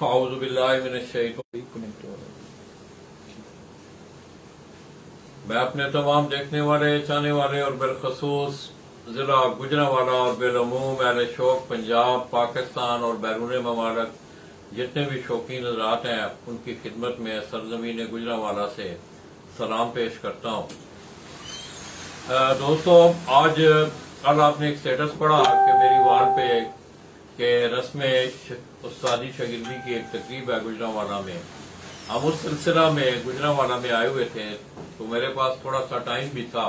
اعوذ باللہ من الشیطان۔ میں اپنے تمام دیکھنے والے، چاہنے والے اور بالخصوص ضلع گجرانوالہ اور بالعموم اہل شوق پنجاب، پاکستان اور بیرون ممالک جتنے بھی شوقین حضرات ہیں ان کی خدمت میں سرزمین گجرانوالہ سے سلام پیش کرتا ہوں۔ دوستو، آج کل آپ نے ایک سٹیٹس پڑھا کہ میری وال پہ کہ رسم استادی شاگردی کی ایک تقریب ہے گجرانوالہ میں۔ ہم اس سلسلہ میں گجرانوالہ میں آئے ہوئے تھے تو میرے پاس تھوڑا سا ٹائم بھی تھا۔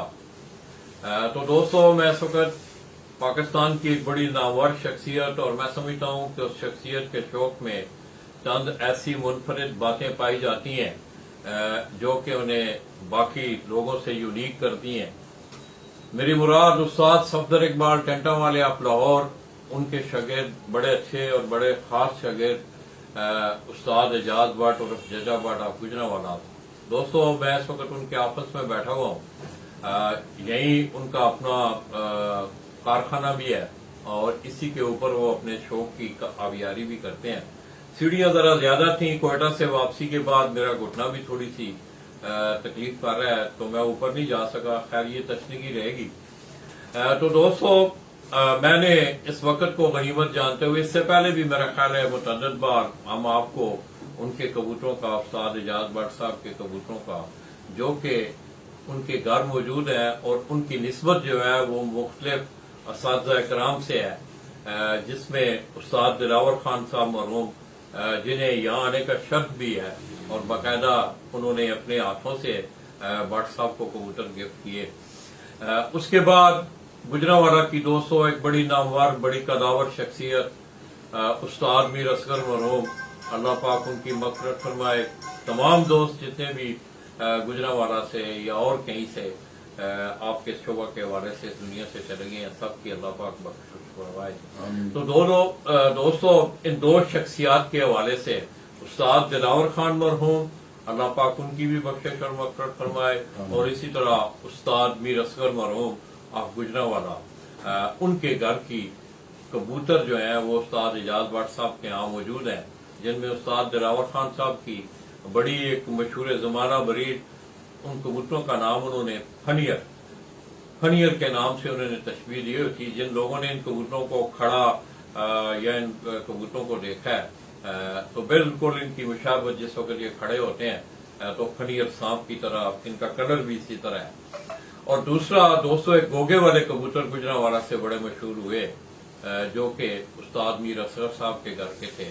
تو دوستو، میں اس وقت پاکستان کی ایک بڑی نامور شخصیت، اور میں سمجھتا ہوں کہ اس شخصیت کے شوق میں چند ایسی منفرد باتیں پائی جاتی ہیں جو کہ انہیں باقی لوگوں سے یونیک کرتی ہیں۔ میری مراد استاد صفدر اقبال ٹینٹا والے آف لاہور، ان کے شاگرد، بڑے اچھے اور بڑے خاص شاگرد استاد اعجاز بٹ اور ججا بٹ آف گجرانوالہ۔ دوستو، میں اس وقت ان کے آفس میں بیٹھا ہوا ہوں۔ یہی ان کا اپنا کارخانہ بھی ہے اور اسی کے اوپر وہ اپنے شوق کی آبیاری بھی کرتے ہیں۔ سیڑھیاں ذرا زیادہ تھیں، کوئٹہ سے واپسی کے بعد میرا گھٹنا بھی تھوڑی سی تکلیف کر رہا ہے تو میں اوپر نہیں جا سکا، خیر یہ تشنیگی رہے گی۔ تو دوستو، میں نے اس وقت کو غنیمت جانتے ہوئے، اس سے پہلے بھی میرا خیال ہے متعدد بار ہم آپ کو ان کے کبوتروں کا، استاد اعجاز بٹ صاحب کے کبوتروں کا، جو کہ ان کے گھر موجود ہے اور ان کی نسبت جو ہے وہ مختلف اساتذہ کرام سے ہے، جس میں استاد دلاور خان صاحب مرحوم، جنہیں یہاں آنے کا شرف بھی ہے اور باقاعدہ انہوں نے اپنے ہاتھوں سے بٹ صاحب کو کبوتر گفٹ کیے۔ اس کے بعد گجرانوالہ کی دوستوں ایک بڑی نامور، بڑی قداور شخصیت استاد میر اصغر مرحوم، اللہ پاک ان کی مغفرت فرمائے۔ تمام دوست جتنے بھی گجرانوالہ سے یا اور کہیں سے آپ کے شعبہ کے حوالے سے اس دنیا سے چلے گئے ہیں، سب کی اللہ پاک بخشش فرمائے۔ تو دوستوں، ان دو شخصیات کے حوالے سے استاد دلاور خان مرحوم، اللہ پاک ان کی بھی بخشش اور مغفرت فرمائے، اور اسی طرح استاد میر اصغر مرحوم آف گجرانوالہ، ان کے گھر کی کبوتر جو ہیں وہ استاد اعجاز بٹ صاحب کے ہاں موجود ہیں، جن میں استاد دلاور خان صاحب کی بڑی ایک مشہور زمانہ بریڈ، ان کبوتروں کا نام انہوں نے فنیر کے نام سے انہوں نے تشبیہ دی ہوئی تھی۔ جن لوگوں نے ان کبوتروں کو کھڑا یا ان کبوتروں کو دیکھا ہے تو بالکل ان کی مشابہت، جس وقت یہ کھڑے ہوتے ہیں تو فنیر سانپ کی طرح، ان کا کلر بھی اسی طرح ہے۔ اور دوسرا دوستو، ایک گوگے والے کبوتر گجرانوالہ سے بڑے مشہور ہوئے جو کہ استاد میر اصغر صاحب کے گھر کے تھے۔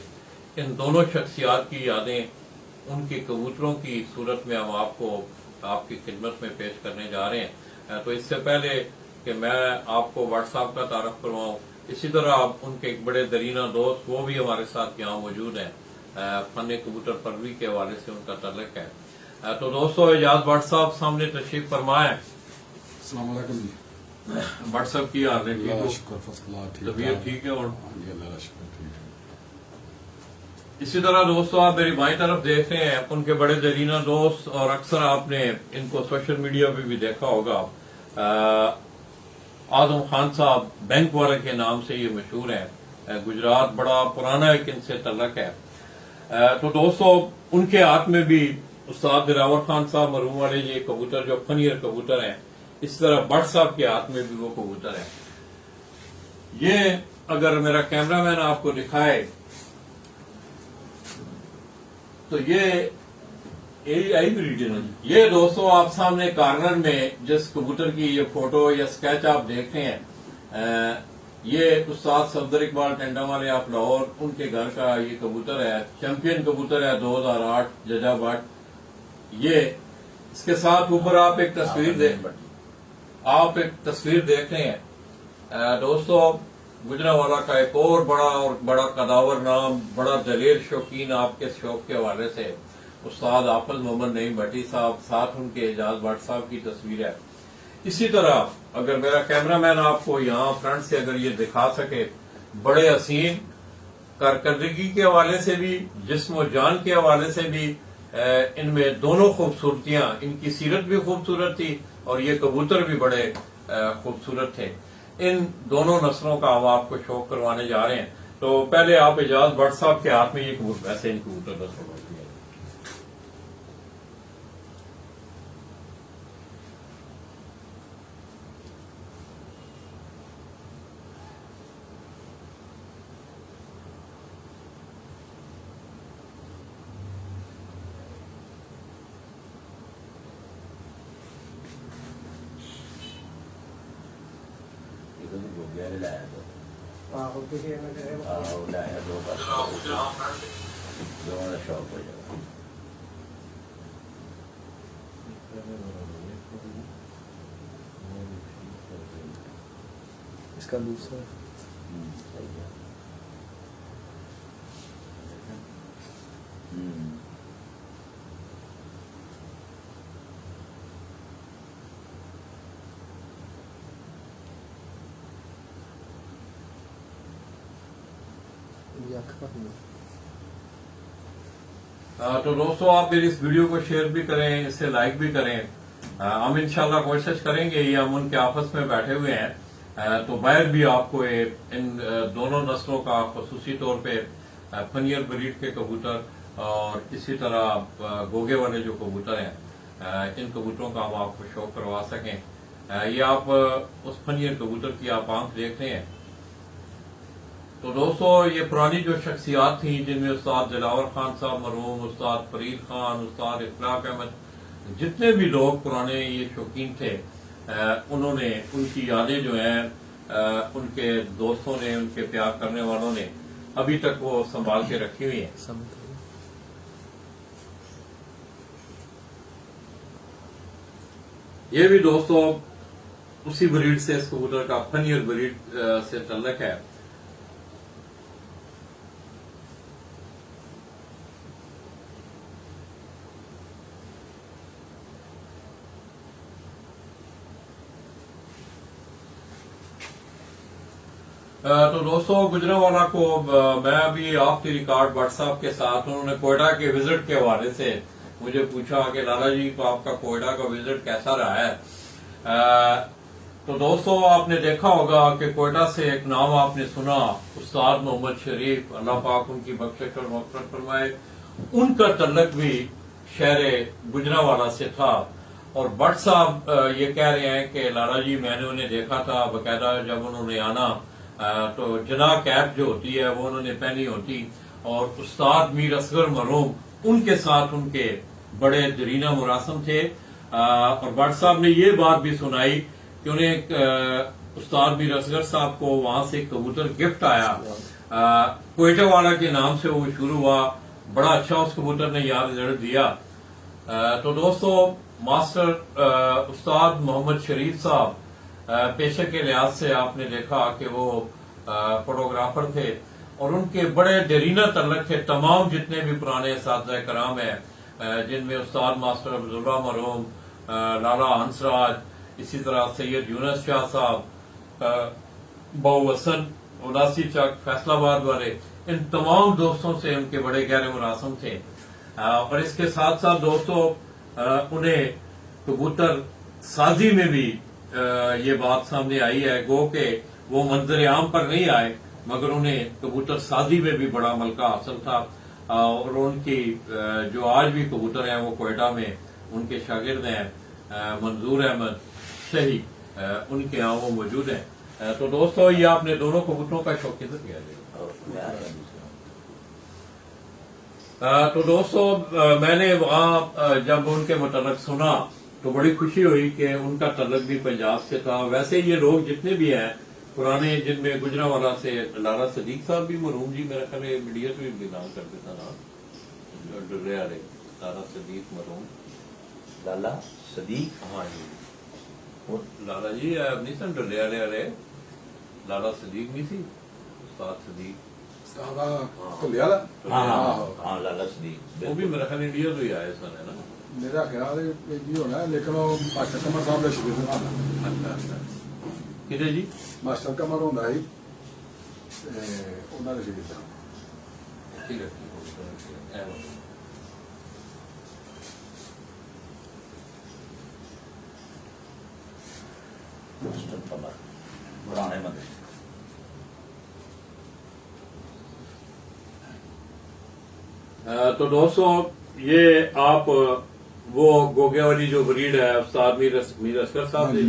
ان دونوں شخصیات کی یادیں ان کے کبوتروں کی صورت میں ہم آپ کو آپ کی خدمت میں پیش کرنے جا رہے ہیں۔ تو اس سے پہلے کہ میں آپ کو بٹ صاحب کا تعارف کرواؤں، اسی طرح ان کے ایک بڑے درینہ دوست وہ بھی ہمارے ساتھ یہاں موجود ہیں، فن کبوتر پروی کے حوالے سے ان کا تعلق ہے۔ تو دوستو، اعجاز بٹ صاحب سامنے تشریف فرمائیں۔ السلام علیکم جی۔ بٹ صاحب کی حال ہے؟ طبیعت ٹھیک ہے؟ اور اسی طرح دوستو، آپ میری بائیں طرف دیکھ رہے ہیں ان کے بڑے درینہ دوست، اور اکثر آپ نے ان کو سوشل میڈیا پہ بھی دیکھا ہوگا، اعظم خان صاحب، بینک والے کے نام سے یہ مشہور ہیں، گجرات بڑا پرانا ایک ان سے تعلق ہے۔ تو دوستو، ان کے ہاتھ میں بھی استاد دلاور خان صاحب مرحوم والے یہ کبوتر جو فنیر کبوتر ہیں، اس طرح بٹ صاحب کے ہاتھ میں بھی وہ کبوتر ہیں۔ یہ اگر میرا کیمرہ مین آپ کو دکھائے تو یہ دوستو آپ سامنے کارنر میں جس کبوتر کی یہ فوٹو یا سکیچ آپ دیکھ رہے ہیں، یہ استاد صفدر اقبال ٹینٹا والے آف لاہور، ان کے گھر کا یہ کبوتر ہے، چیمپئن کبوتر ہے 2008 ججا بٹ۔ یہ اس کے ساتھ اوپر آپ ایک تصویر دیکھ رہے ہیں۔ دوستو، گجرانوالہ کا ایک اور بڑا قداور نام، بڑا دلیر شوقین آپ کے شوق کے حوالے سے استاد حافظ محمد نعیم بھٹی صاحب، ساتھ ان کے اعجاز بٹ صاحب کی تصویر ہے۔ اسی طرح اگر میرا کیمرہ مین آپ کو یہاں فرنٹ سے اگر یہ دکھا سکے، بڑے حسین کارکردگی کے حوالے سے بھی، جسم و جان کے حوالے سے بھی ان میں دونوں خوبصورتیاں، ان کی سیرت بھی خوبصورت تھی اور یہ کبوتر بھی بڑے خوبصورت تھے۔ ان دونوں نسلوں کا ہم آپ کو شوق کروانے جا رہے ہیں۔ تو پہلے آپ اعجاز بٹ صاحب کے ہاتھ میں یہ کبوتر ویسے ہی کبوتر نسل ہوتی ہے. شوق ہو جائے. اس کا دوسرا تو دوستو آپ میری اس ویڈیو کو شیئر بھی کریں, اسے لائک بھی کریں. ہم انشاءاللہ کوشش کریں گے, یہ ہم ان کے آپس میں بیٹھے ہوئے ہیں تو باہر بھی آپ کو ان دونوں نسلوں کا خصوصی طور پہ پنیر بریڈ کے کبوتر اور اسی طرح گوگے والے جو کبوتر ہیں ان کبوتروں کا ہم آپ کو شوق کروا سکیں. یہ آپ اس پنیر کبوتر کی آپ آنکھ دیکھ رہے ہیں. تو دوستو یہ پرانی جو شخصیات تھیں جن میں استاد دلاور خان صاحب مرحوم, استاد فرید خان, استاد اخلاق احمد, جتنے بھی لوگ پرانے یہ شوقین تھے انہوں نے ان کی یادیں جو ہیں ان کے دوستوں نے, ان کے پیار کرنے والوں نے ابھی تک وہ سنبھال کے رکھی ہوئی ہیں. یہ بھی دوستو اسی بریڈ سے, اس کبوتر کا پنیر بریڈ سے تعلق ہے. تو دوستو گجرانوالہ کو میں ابھی of the record what's app کے ساتھ, انہوں نے کوئٹہ کے وزٹ کے حوالے سے مجھے پوچھا کہ لالا جی تو آپ کا کوئٹہ کا وزٹ کیسا رہا ہے. تو دوستو آپ نے دیکھا ہوگا کہ کوئٹہ سے ایک نام آپ نے سنا, استاد محمد شریف, اللہ پاک ان کی بخشش اور مغفرت فرمائے. ان کا تعلق بھی شہر گجرانوالہ سے تھا اور بٹ صاحب یہ کہہ رہے ہیں کہ لالا جی میں نے انہیں دیکھا تھا باقاعدہ, جب انہوں نے آنا تو جناح کیپ جو ہوتی ہے وہ انہوں نے پہنی ہوتی اور استاد میر اصغر مرحوم ان کے ساتھ ان کے بڑے دیرینہ مراسم تھے. اور بٹ صاحب نے یہ بات بھی سنائی کہ انہیں استاد میر اصغر صاحب کو وہاں سے کبوتر گفٹ آیا, کوئٹہ والا کے نام سے وہ شروع ہوا, بڑا اچھا اس کبوتر نے یاد رزلٹ دیا. تو دوستو ماسٹر استاد محمد شریف صاحب پیشے کے لحاظ سے آپ نے دیکھا کہ وہ فوٹوگرافر تھے اور ان کے بڑے دیرینہ تعلق تھے تمام جتنے بھی پرانے اساتذہ کرام ہیں, جن میں استاد ماسٹر عبداللہ مرحوم, لالا ہنسراج, اسی طرح سید یونس شاہ صاحب, بہو حسن, الاسی چک, فیصل آباد والے, ان تمام دوستوں سے ان کے بڑے گہرے مراسم تھے. اور اس کے ساتھ ساتھ دوستوں انہیں کبوتر سازی میں بھی یہ بات سامنے آئی ہے, گو کہ وہ منظر عام پر نہیں آئے مگر انہیں کبوتر سازی میں بھی بڑا ملکہ حاصل تھا. اور ان کی جو آج بھی کبوتر ہیں وہ کوئٹہ میں ان کے شاگرد ہیں منظور احمد شہی, ان کے ہاں وہ موجود ہیں. تو دوستو یہ آپ نے دونوں کبوتروں کا شوق کدھر کیا جائے. تو دوستو میں نے وہاں جب ان کے متعلق سنا تو بڑی خوشی ہوئی کہ ان کا تعلق بھی پنجاب سے تھا. ویسے یہ لوگ جتنے بھی ہیں پرانے, جن میں گجرانوالہ سے لالا صدیق صاحب بھی مرحوم جی میرا خیال ہے میڈیا سے بھی بلانگ کرتے تھا نا, ڈرے والے لالا صدیق مرحوم, لالا صدیق, ہاں جی لالا جی نہیں سن ڈرے والے لالا صدیق نہیں سی, استاد صدیق ہاں لالا صدیق, وہ بھی میرا خیال انڈیا تو ہی آئے سن, ہے نا میرا خیال ہے جی ہونا ہے, لیکن وہ ماسٹر قمر صاحب کا شکریہ ہونا. اچھا اچھا کتنے جی ماسٹر قمر ہوتا ہے انہوں نے شکریہ. ٹھیک ہے. ماسٹر قمر پرانے مدرسے تو دوستوں یہ آپ وہ گوگے والی جو بریڈ ہے استاد میر اصغر صاحب نے،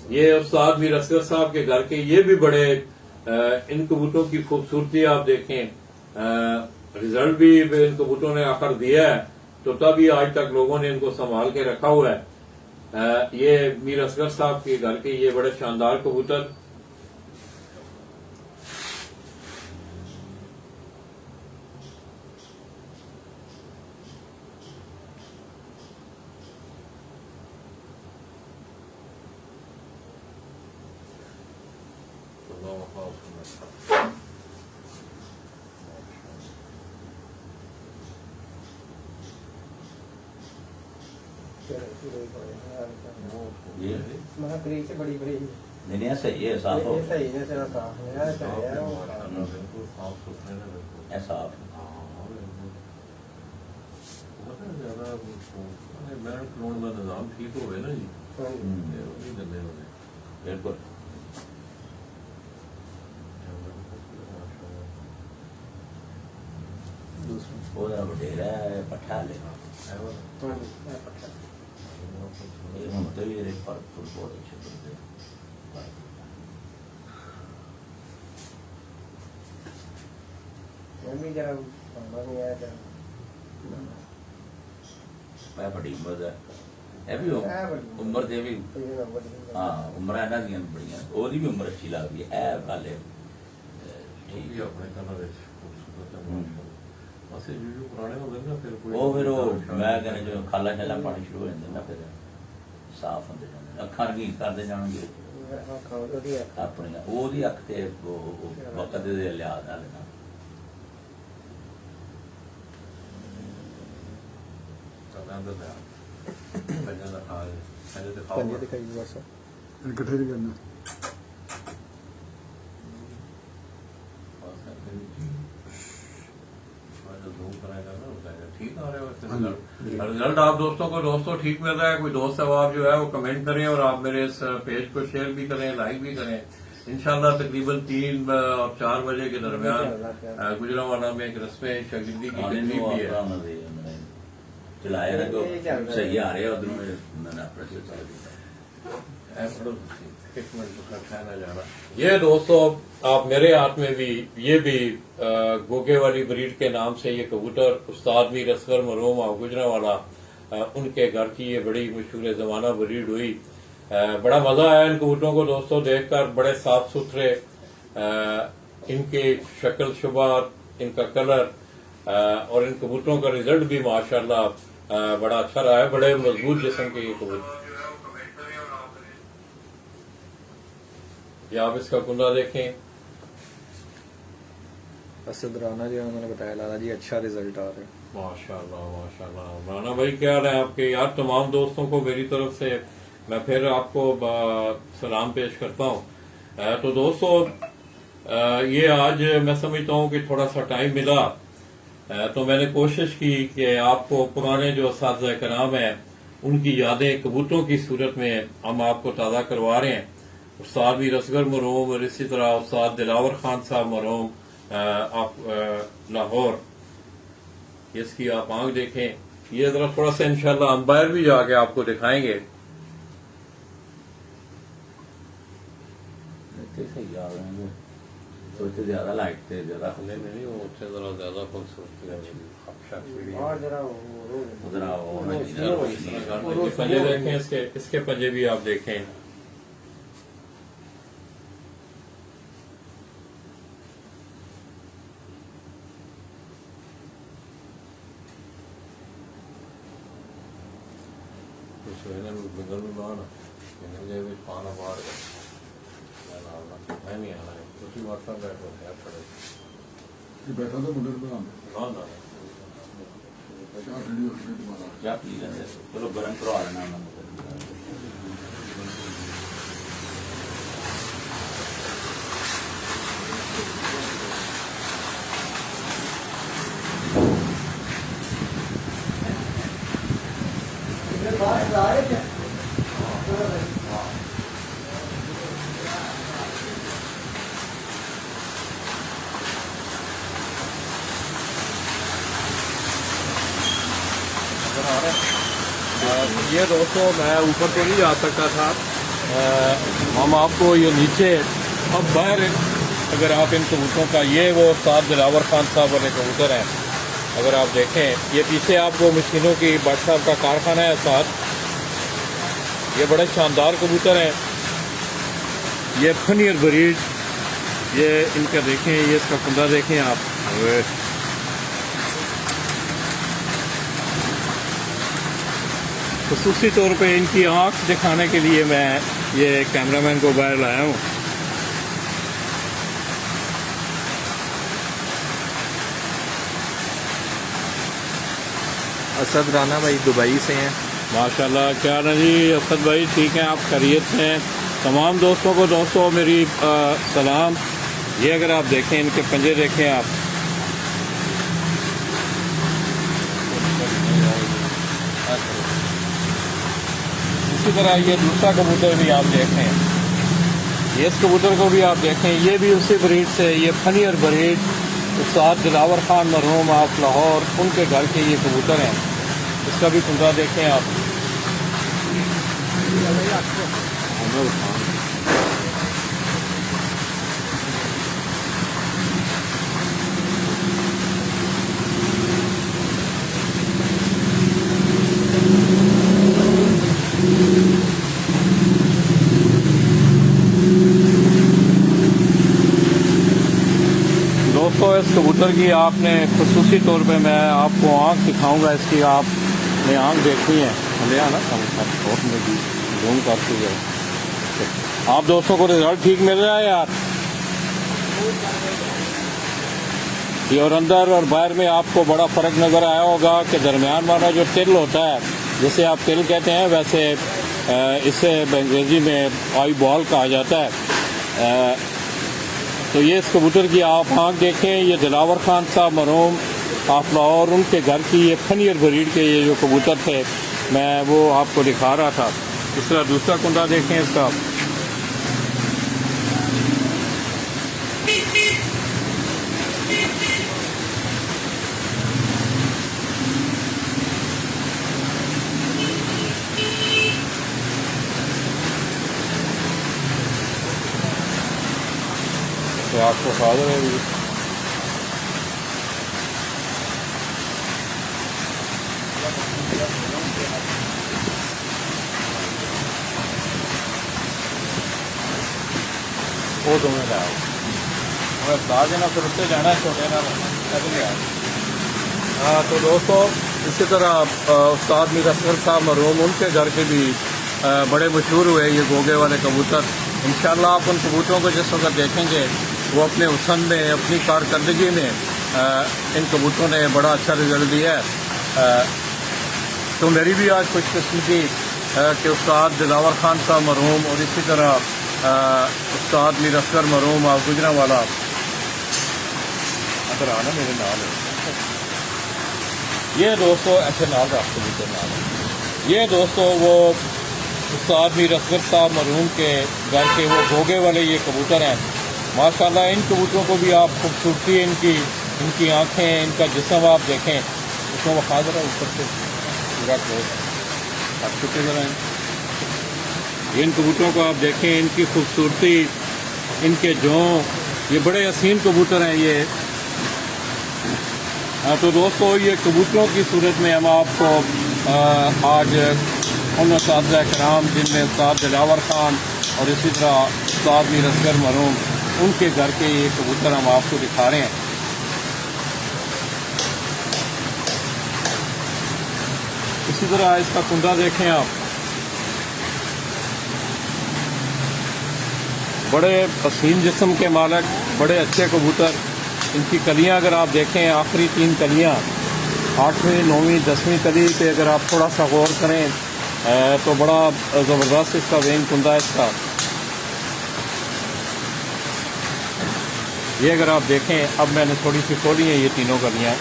یہ استاد میر اصغر صاحب کے گھر کے یہ بھی بڑے ان کبوتروں کی خوبصورتی آپ دیکھیں، رزلٹ بھی ان کبوتروں نے آخر دیا ہے، تو تبھی آج تک لوگوں نے ان کو سنبھال کے رکھا ہوا ہے۔ یہ میر اصغر صاحب کے گھر کے یہ بڑے شاندار کبوتر، یہ کریک سے بڑی بڑی نہیں نہیں صحیح ہے، صاف ہو صحیح ہے، صحیح صاف ہے، بالکل صاف ستھرے نے بالکل۔ ہے، صاف زیادہ بینڈ کھلون کا نظام ٹھیک ہوئے نا جی، وہی گلے ہوئے بالکل۔ وہ وڈیرا ہے پٹھا لے یہ ہوں تو یہ پھول بہت اچھے بنتے ہیں۔ میں بڑی عمر ہے بھی عمر دے بھی ہاں عمر یہاں دیا بڑی وہ بھی عمر اچھی لگتی ہے گل ہے ٹھیک ہے اپنے کلر خوبصورت ہے بس جو پرانے ہو گئے نا پھر وہ پھر وہ میں کہنا جو کھالا شالا پانی شروع ہو جاتے نا پھر صاف ہوتے جانے اکھاں رنگین کرتے جان گے اپنی وہ اکھ تے وقت دے لحاظ نال نا کٹھے نہیں کرنا ٹھیک آ رہے ہیں رزلٹ آپ دوستوں کو دوستوں ٹھیک مل رہا ہے؟ کوئی دوست احباب جو ہے وہ کمنٹ کریں اور آپ میرے اس پیج کو شیئر بھی کریں، لائک بھی کریں۔ انشاءاللہ تقریباً 3 اور 4 بجے کے درمیان گجرانوالہ میں ایک رسم شاگردی کی تقریب بھی ہے۔ چلایا نا تو صحیح آ رہے ادھر میں نے اپنے سے یہ دوستوں آپ میرے ہاتھ میں بھی یہ بھی گوگے والی بریڈ کے نام سے یہ کبوتر استاد میر اصغر مرحوم اور گجرانوالہ ان کے گھر کی یہ بڑی مشہور زمانہ بریڈ ہوئی۔ بڑا مزہ آیا ان کبوتروں کو دوستوں دیکھ کر، بڑے صاف ستھرے ان کی شکل شبہ، ان کا کلر اور ان کبوتروں کا رزلٹ بھی ماشاءاللہ بڑا اچھا رہا ہے، بڑے مضبوط جسم کے یہ کبوتر۔ یہ آپ اس کا کنڈا دیکھیں، اسد رانا جی انہوں نے بتایا لالا جی اچھا رزلٹ آ رہا ہے ماشاءاللہ ماشاءاللہ۔ رانا بھائی کیا رہے ہیں آپ کے؟ یار تمام دوستوں کو میری طرف سے میں پھر آپ کو سلام پیش کرتا ہوں۔ تو دوستو یہ آج میں سمجھتا ہوں کہ تھوڑا سا ٹائم ملا تو میں نے کوشش کی کہ آپ کو پرانے جو اساتذہ کرام ہیں ان کی یادیں کبوتروں کی صورت میں ہم آپ کو تازہ کروا رہے ہیں۔ استاد میر اصغر مرحوم اور اسی طرح استاد دلاور خان صاحب مرحوم آپ لاہور، اس کی آپ آنکھ دیکھیں، یہ ذرا تھوڑا سا انشاءاللہ ہم باہر بھی جا کے آپ کو دکھائیں گے۔ صحیح آ رہے ہیں تو اتنے زیادہ لائٹ تھے زیادہ نہیں وہ اس سے ذرا زیادہ خوبصورتی ہے۔ اور ذرا پنجے دیکھیں، اس کے پنجے بھی آپ دیکھیں، بگل میں بانا پانا باہر نہیں آنا ہے اسی وقت بیٹھو ہے پڑے یہ بیٹھا تو منڈے بنا نہ چار ٹھنڈی ہو گئی دوبارہ کیا پی لینا چلو گرم کروا لینا یہ دوستوں میں اوپر تو نہیں جا سکتا تھا، ہم آپ کو یہ نیچے اب باہر اگر آپ ان کبوتروں کا، یہ وہ استاد دلاور خان صاحب والے کبوتر ہیں، اگر آپ دیکھیں یہ پیچھے آپ کو مشینوں کی بٹ صاحب کا کارخانہ ہے ساتھ، یہ بڑے شاندار کبوتر ہیں، یہ فنیر بریڈ، یہ ان کا دیکھیں، یہ اس کا کندہ دیکھیں آپ، خصوصی طور پہ ان کی آنکھ دکھانے کے لیے میں یہ کیمرہ مین کو باہر لایا ہوں۔ اسد رانا بھائی دبئی سے ہیں۔ ماشاءاللہ، کیا نا جی اسد بھائی، ٹھیک ہیں آپ؟ خیریت سے ہیں؟ تمام دوستوں کو دوستوں میری سلام۔ یہ اگر آپ دیکھیں ان کے پنجے دیکھیں آپ، اسی طرح یہ دوسرا کبوتر بھی آپ دیکھیں، یہ اس کبوتر کو بھی آپ دیکھیں، یہ بھی اسی بریڈ سے، یہ فنیر بریڈ استاد دلاور خان مرحوم آپ لاہور، ان کے گھر کے یہ کبوتر ہیں، اس کا بھی کندہ دیکھیں آپ۔ دوستو اس کبوتر کی آپ نے خصوصی طور پہ میں آپ کو آنکھ دکھاؤں گا، اس کی آپ نے آنکھ دیکھنی ہے، لے آنا زوم کرتے ہوئے آپ دوستوں کو رزلٹ ٹھیک مل رہا ہے یار؟ یہ اور اندر اور باہر میں آپ کو بڑا فرق نظر آیا ہوگا کہ درمیان والا جو تل ہوتا ہے، جسے آپ تل کہتے ہیں، ویسے اسے انگریزی میں آئی بال کہا جاتا ہے۔ تو یہ اس کبوتر کی آپ آنکھ دیکھیں، یہ دلاور خان صاحب مرحوم آپ لاہور، ان کے گھر کی یہ فنیر بریڈ کے یہ جو کبوتر تھے، میں وہ آپ کو دکھا رہا تھا۔ اس طرح دوسرا کندہ دیکھیں اس کا، تو آپ کو فادر ہے وہ تمہیں لاؤ، میں بتا دینا پھر اس سے جانا ہے چھوٹے نا لیا۔ ہاں تو دوستو اسی طرح استاد میر اصغر صاحب مرحوم، ان کے گھر کے بھی بڑے مشہور ہوئے یہ گوگے والے کبوتر۔ انشاءاللہ آپ ان کبوتروں کو جس وقت دیکھیں گے، وہ اپنے حسن میں، اپنی کارکردگی میں ان کبوتروں نے بڑا اچھا رزلٹ دیا ہے۔ تو میری بھی آج خوش قسمتی کہ استاد دلاور خان صاحب مرحوم اور اسی طرح استاد میر اصغر مرحوم آپ گجرانوالہ اگر آنا میرے نال ہے یہ دوستو، ایسے نال رکھ کبوتر نال، یہ دوستو وہ استاد میر اصغر صاحب مرحوم کے گھر کے وہ گوگے والے یہ کبوتر ہیں۔ ماشاءاللہ ان کبوتروں کو بھی آپ خوبصورتی، ان کی آنکھیں، ان کا جسم آپ دیکھیں، اس کو وہ خاص رہا اوپر سے پورا کلوز آپ چھٹے ذرا ہیں، ان کبوتروں کو آپ دیکھیں، ان کی خوبصورتی، ان کے جوں، یہ بڑے حسین کبوتر ہیں یہ۔ تو دوستو یہ کبوتروں کی صورت میں ہم آپ کو آج ان اساتذہ کرام جن میں استاد دلاور خان اور اسی طرح استاد میر اصغر مرحوم، ان کے گھر کے یہ کبوتر ہم آپ کو دکھا رہے ہیں۔ اسی طرح اس کا کندہ دیکھیں آپ، بڑے حسین جسم کے مالک، بڑے اچھے کبوتر۔ ان کی کلیاں اگر آپ دیکھیں، آخری 3 کلیاں 8ویں 9ویں 10ویں کلی پہ اگر آپ تھوڑا سا غور کریں تو بڑا زبردست اس کا وینگ کندہ ہے اس کا۔ یہ اگر آپ دیکھیں، اب میں نے تھوڑی سی کھولی ہیں یہ تینوں کلیاں،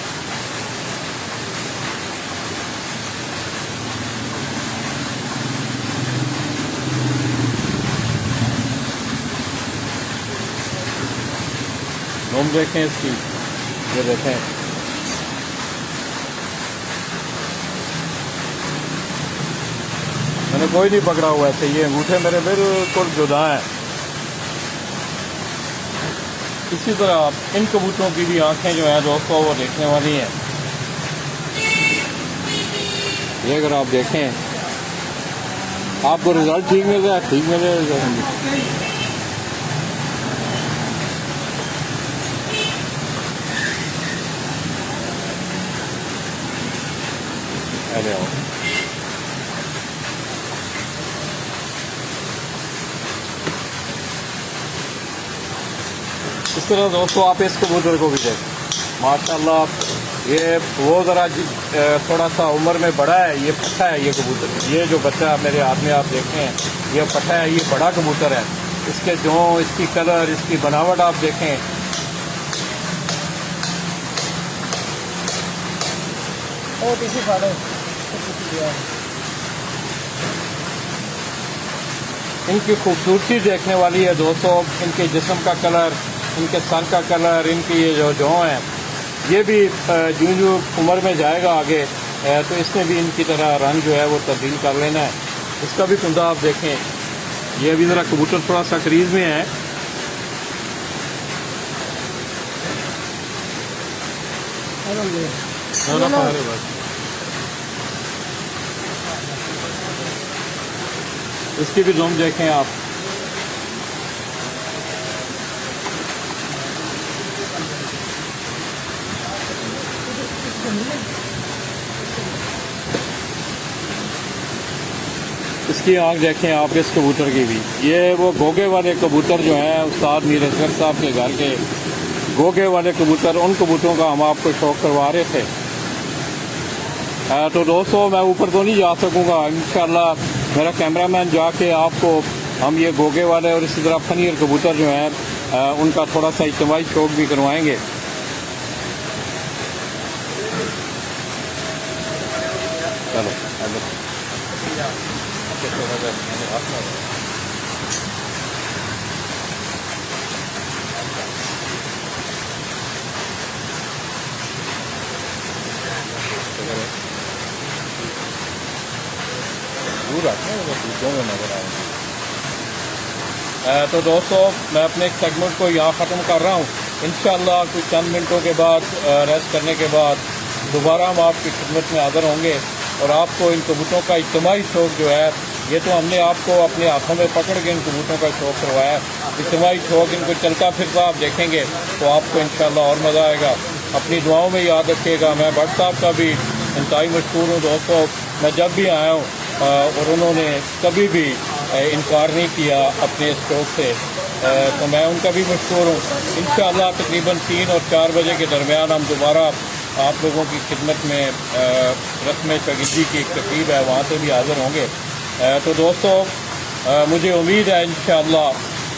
نوم دیکھیں اس کی، یہ دیکھیں کوئی نہیں پکڑا ہوا ہے، یہ انگوٹھے میرے بالکل جدا ہیں. اسی طرح ان کبوتروں کی بھی آنکھیں جو ہیں دوستوں وہ دیکھنے والی ہیں. یہ اگر آپ دیکھیں آپ کو رزلٹ ٹھیک مل رہا ہے، ٹھیک مل رہا ہے. ارے آؤ. اس طرح دوستوں آپ اس کبوتر کو بھی دیکھیں ماشاءاللہ. یہ وہ ذرا تھوڑا سا عمر میں بڑا ہے، یہ پٹھا ہے. یہ کبوتر یہ جو بچہ میرے ہاتھ میں آپ دیکھتے ہیں یہ پٹھا ہے، یہ بڑا کبوتر ہے. اس کے جوں، اس کی کلر، اس کی بناوٹ آپ دیکھیں. ان کی خوبصورتی دیکھنے والی ہے دوستوں. ان کے جسم کا کلر، ان کے سر کا کلر، ان کی یہ جو جوں ہیں یہ بھی جو عمر میں جائے گا آگے تو اس نے بھی ان کی طرح رنگ جو ہے وہ تبدیل کر لینا ہے. اس کا بھی کندہ آپ دیکھیں. یہ ابھی ذرا کبوتر تھوڑا سا کریز میں ہے. اس کی بھی زوم دیکھیں آپ. اس کی آنکھ دیکھیں آپ اس کبوتر کی بھی. یہ وہ گوگے والے کبوتر جو ہیں استاد میر اصغر صاحب کے گھر کے گوگے والے کبوتر، ان کبوتروں کا ہم آپ کو شوق کروا رہے تھے. تو دوستوں میں اوپر تو نہیں جا سکوں گا، انشاءاللہ میرا کیمرہ مین جا کے آپ کو ہم یہ گوگے والے اور اسی طرح فنیر کبوتر جو ہیں ان کا تھوڑا سا اجتماعی شوق بھی کروائیں گے. چلو تو دوستوں میں اپنے ایک سیگمنٹ کو یہاں ختم کر رہا ہوں. انشاءاللہ کچھ چند منٹوں کے بعد ریسٹ کرنے کے بعد دوبارہ ہم آپ کی خدمت میں حاضر ہوں گے اور آپ کو ان کبوتروں کا اجتماعی شوق جو ہے یہ تو ہم نے آپ کو اپنے ہاتھوں میں پکڑ کے ان کبوتروں کا شوق کروایا ہے. اجتماعی شوق ان کو چلتا پھرتا آپ دیکھیں گے تو آپ کو انشاءاللہ اور مزہ آئے گا. اپنی دعاؤں میں یاد رکھیے گا. میں بٹ صاحب کا بھی انتہائی مشکور ہوں دوستوں. میں جب بھی آیا ہوں اور انہوں نے کبھی بھی انکار نہیں کیا اپنے اس شوق سے، تو میں ان کا بھی مشکور ہوں. انشاءاللہ تقریباً 3 اور 4 بجے کے درمیان ہم دوبارہ آپ لوگوں کی خدمت میں رسم شاگردی کی ایک تقریب ہے وہاں سے بھی حاضر ہوں گے. تو دوستوں مجھے امید ہے انشاءاللہ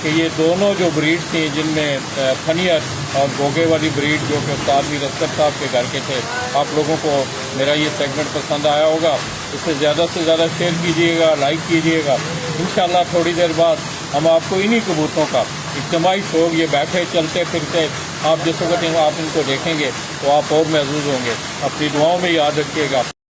کہ یہ دونوں جو بریڈ تھیں جن میں فنیر اور گوگے والی بریڈ جو کہ استاد میر اصغر صاحب کے گھر کے تھے، آپ لوگوں کو میرا یہ سیگمنٹ پسند آیا ہوگا. اسے زیادہ سے زیادہ شیئر کیجیے گا، لائک کیجیے گا. انشاءاللہ تھوڑی دیر بعد ہم آپ کو انہی کبوتروں کا اجتماعی شوق، یہ بیٹھے چلتے پھرتے آپ جس وقت آپ ان کو دیکھیں گے تو آپ اور محظوظ ہوں گے. اپنی دعاؤں میں یاد رکھیے گا.